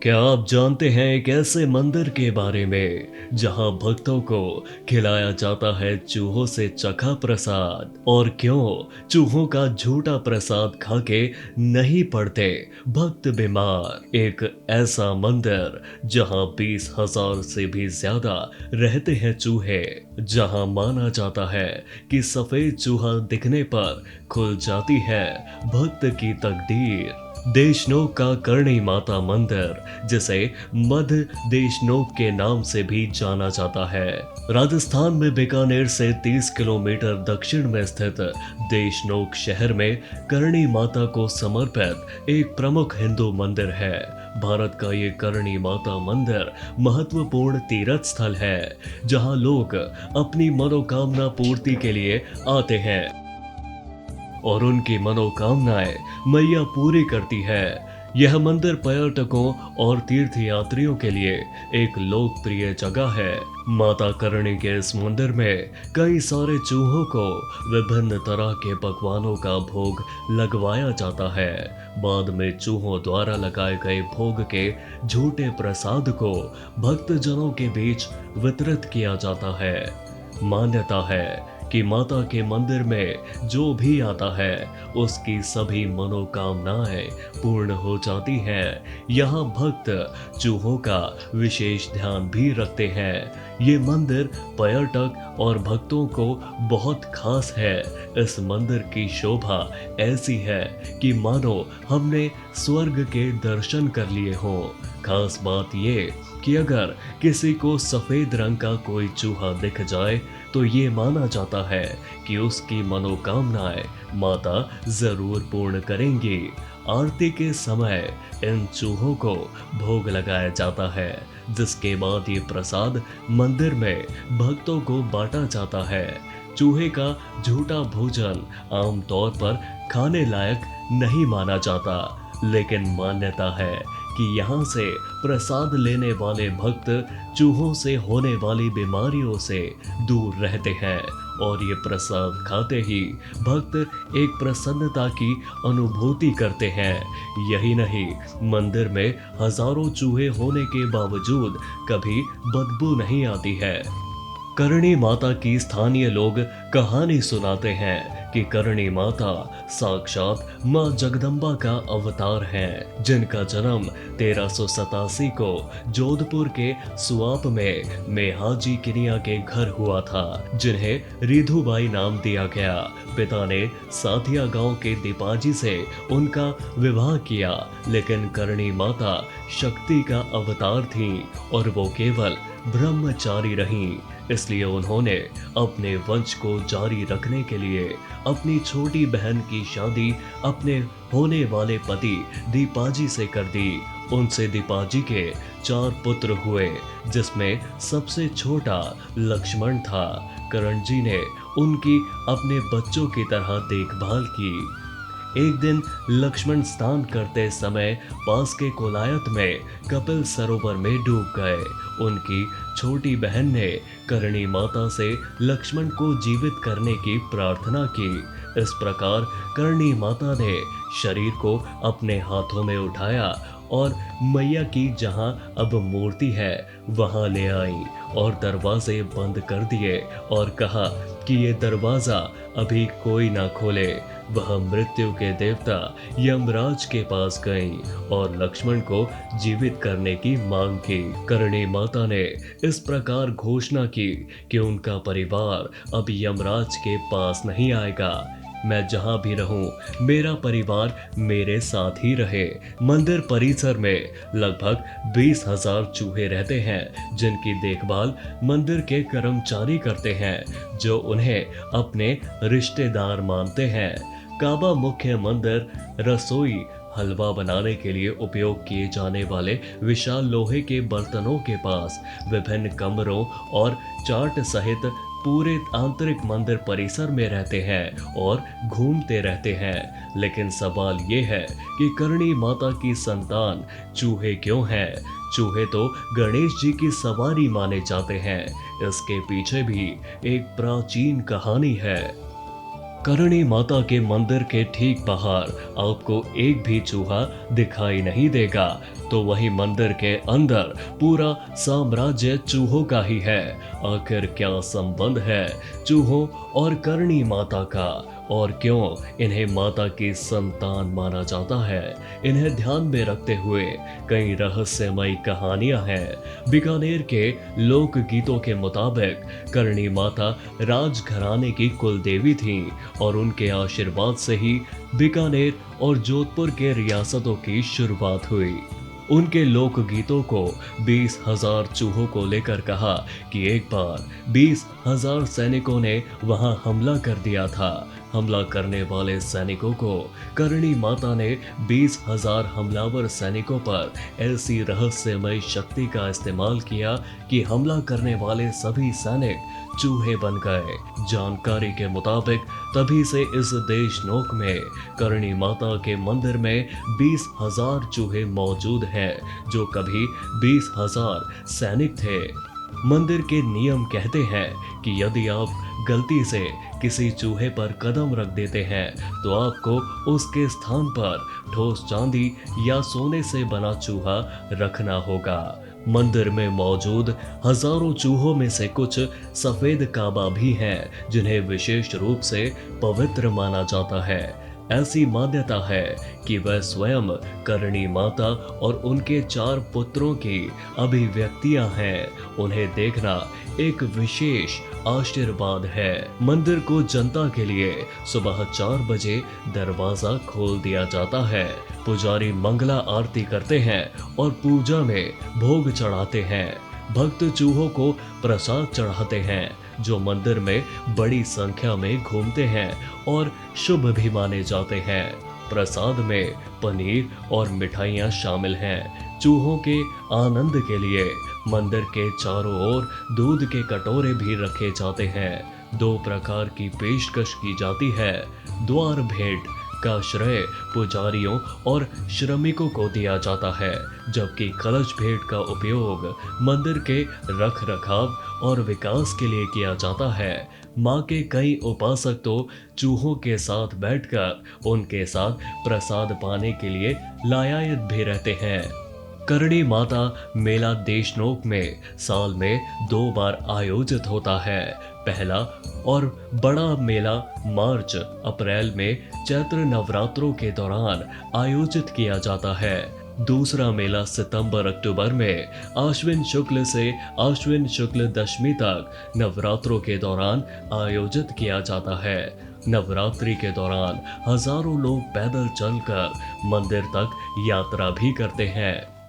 क्या आप जानते हैं एक ऐसे मंदिर के बारे में जहां भक्तों को खिलाया जाता है चूहों से चखा प्रसाद? और क्यों चूहों का झूठा प्रसाद खा के नहीं पड़ते भक्त बीमार? एक ऐसा मंदिर जहां 20,000 से भी ज्यादा रहते हैं चूहे, जहां माना जाता है कि सफेद चूहा दिखने पर खुल जाती है भक्त की तकदीर। देशनोक का करणी माता मंदिर, जिसे मध्य देशनोक के नाम से भी जाना जाता है, राजस्थान में बीकानेर से 30 किलोमीटर दक्षिण में स्थित देशनोक शहर में करणी माता को समर्पित एक प्रमुख हिंदू मंदिर है। भारत का ये करणी माता मंदिर महत्वपूर्ण तीर्थ स्थल है, जहां लोग अपनी मनोकामना पूर्ति के लिए आते हैं और उनकी मनोकामनाएं मैया पूरी करती है। यह मंदिर पर्यटकों और तीर्थयात्रियों के लिए एक लोकप्रिय जगह है। माता करणी के इस मंदिर में कई सारे चूहों को विभिन्न तरह के पकवानों का भोग लगवाया जाता है। बाद में चूहों द्वारा लगाए गए भोग के झूठे प्रसाद को भक्तजनों के बीच वितरित किया जाता है। मान्यता है कि माता के मंदिर में जो भी आता है उसकी सभी मनोकामनाएं पूर्ण हो जाती हैं। यहाँ भक्त चूहों का विशेष ध्यान भी रखते हैं। ये मंदिर पर्यटक और भक्तों को बहुत खास है। इस मंदिर की शोभा ऐसी है कि मानो हमने स्वर्ग के दर्शन कर लिए हों। खास बात ये कि अगर किसी को सफेद रंग का कोई चूहा दिख जाए तो ये माना जाता है कि उसकी मनोकामनाएं माता जरूर पूर्ण करेंगी। आरती के समय इन चूहों को भोग लगाया जाता है, जिसके बाद ये प्रसाद मंदिर में भक्तों को बांटा जाता है। चूहे का झूठा भोजन आमतौर पर खाने लायक नहीं माना जाता, लेकिन मान्यता है कि यहाँ से प्रसाद लेने वाले भक्त चूहों से होने वाली बीमारियों से दूर रहते हैं और ये प्रसाद खाते ही भक्त एक प्रसन्नता की अनुभूति करते हैं। यही नहीं, मंदिर में हजारों चूहे होने के बावजूद कभी बदबू नहीं आती है। करणी माता की स्थानीय लोग कहानी सुनाते हैं कि करणी माता साक्षात मां जगदम्बा का अवतार हैं, जिनका जन्म 1387 को जोधपुर के सुआप में मेहाजी किनिया के घर हुआ था, जिन्हें रिधुबाई नाम दिया गया। पिता ने साथिया गांव के दीपाजी से उनका विवाह किया, लेकिन करणी माता शक्ति का अवतार थीं और वो केवल ब्रह्मचारी रहीं। इसलिए उन्होंने अपने वंश को जारी रखने के लिए अपनी छोटी बहन की शादी अपने होने वाले पति दीपाजी से कर दी। उनसे दीपाजी के 4 पुत्र हुए, जिसमें सबसे छोटा लक्ष्मण था। करण जी ने उनकी अपने बच्चों की तरह देखभाल की। एक दिन लक्ष्मण स्नान करते समय पास के कोलायत में कपिल सरोवर में डूब गए। उनकी छोटी बहन ने करणी माता से लक्ष्मण को जीवित करने की प्रार्थना की। इस प्रकार करणी माता ने शरीर को अपने हाथों में उठाया और मैया की जहां अब मूर्ति है वहां ले आई और दरवाजे बंद कर दिए और कहा कि ये दरवाजा अभी कोई ना खोले। वह मृत्यु के देवता यमराज के पास गई और लक्ष्मण को जीवित करने की मांग की। करणी माता ने इस प्रकार घोषणा की कि उनका परिवार अब यमराज के पास नहीं आएगा। मैं जहां भी रहूं, मेरा परिवार मेरे साथ ही रहे। मंदिर परिसर में लगभग 20,000 चूहे रहते हैं, जिनकी देखभाल मंदिर के कर्मचारी करते हैं, जो उन्हें अपने रिश्तेदार मानते हैं। काबा मुख्य मंदिर रसोई हलवा बनाने के लिए उपयोग किए जाने वाले विशाल लोहे के बर्तनों के पास विभिन्न कमरों और चार्ट सहित पूरे आंतरिक मंदिर परिसर में रहते हैं और घूमते रहते हैं। लेकिन सवाल ये है कि करणी माता की संतान चूहे क्यों हैं? चूहे तो गणेश जी की सवारी माने जाते हैं। इसके पीछे भी एक प्राचीन कहानी है। करणी माता के मंदिर के ठीक बाहर आपको एक भी चूहा दिखाई नहीं देगा, तो वही मंदिर के अंदर पूरा साम्राज्य चूहों का ही है। आखिर क्या संबंध है चूहों और करणी माता का, और क्यों इन्हें माता की संतान माना जाता है? इन्हें ध्यान में रखते हुए कई रहस्यमयी कहानियां हैं। बीकानेर के लोक गीतों के मुताबिक करणी माता राजघराने की कुल देवी थीं और उनके आशीर्वाद से ही बीकानेर और जोधपुर के रियासतों की शुरुआत हुई। उनके लोकगीतों को 20,000 चूहों को लेकर कहा कि एक बार 20,000 सैनिकों ने वहां हमला कर दिया था। हमला करने वाले सैनिकों को करणी माता ने 20,000 हमलावर सैनिकों पर ऐसी रहस्यमय शक्ति का इस्तेमाल किया कि हमला करने वाले सभी सैनिक चूहे बन गए। जानकारी के मुताबिक तभी से इस देशनोक में करणी माता के मंदिर में 20,000 चूहे मौजूद हैं, जो कभी 20,000 सैनिक थे। मंदिर के नियम कहते हैं कि यदि आप गलती से किसी चूहे पर कदम रख देते हैं तो आपको उसके स्थान पर ठोस चांदी या सोने से बना चूहा रखना होगा। मंदिर में मौजूद हजारों चूहों में से कुछ सफेद काबा भी हैं, जिन्हें विशेष रूप से पवित्र माना जाता है। ऐसी मान्यता है कि वह स्वयं करणी माता और उनके 4 पुत्रों की अभिव्यक्तियां हैं। उन्हें देखना एक विशेष आशीर्वाद है। मंदिर को जनता के लिए सुबह 4 बजे दरवाजा खोल दिया जाता है। पुजारी मंगला आरती करते हैं और पूजा में भोग चढ़ाते हैं। भक्त चूहों को प्रसाद चढ़ाते हैं, जो मंदिर में बड़ी संख्या में घूमते हैं और शुभ भी माने जाते हैं। प्रसाद में पनीर और मिठाइयाँ शामिल हैं। चूहों के आनंद के लिए मंदिर के चारों ओर दूध के कटोरे भी रखे जाते हैं। 2 प्रकार की पेशकश की जाती है। द्वार भेंट का श्रेय पुजारियों और श्रमिकों को दिया जाता है, जबकि कलश भेंट का उपयोग मंदिर के रख रखाव और विकास के लिए किया जाता है। माँ के कई उपासक तो चूहों के साथ बैठकर उनके साथ प्रसाद पाने के लिए लायायत भी रहते हैं। करणी माता मेला देशनोक में साल में 2 बार आयोजित होता है। पहला और बड़ा मेला मार्च अप्रैल में चैत्र नवरात्रों के दौरान आयोजित किया जाता है। दूसरा मेला सितंबर अक्टूबर में आश्विन शुक्ल से आश्विन शुक्ल दशमी तक नवरात्रों के दौरान आयोजित किया जाता है। नवरात्रि के दौरान हजारों लोग पैदल चलकर मंदिर तक यात्रा भी करते हैं।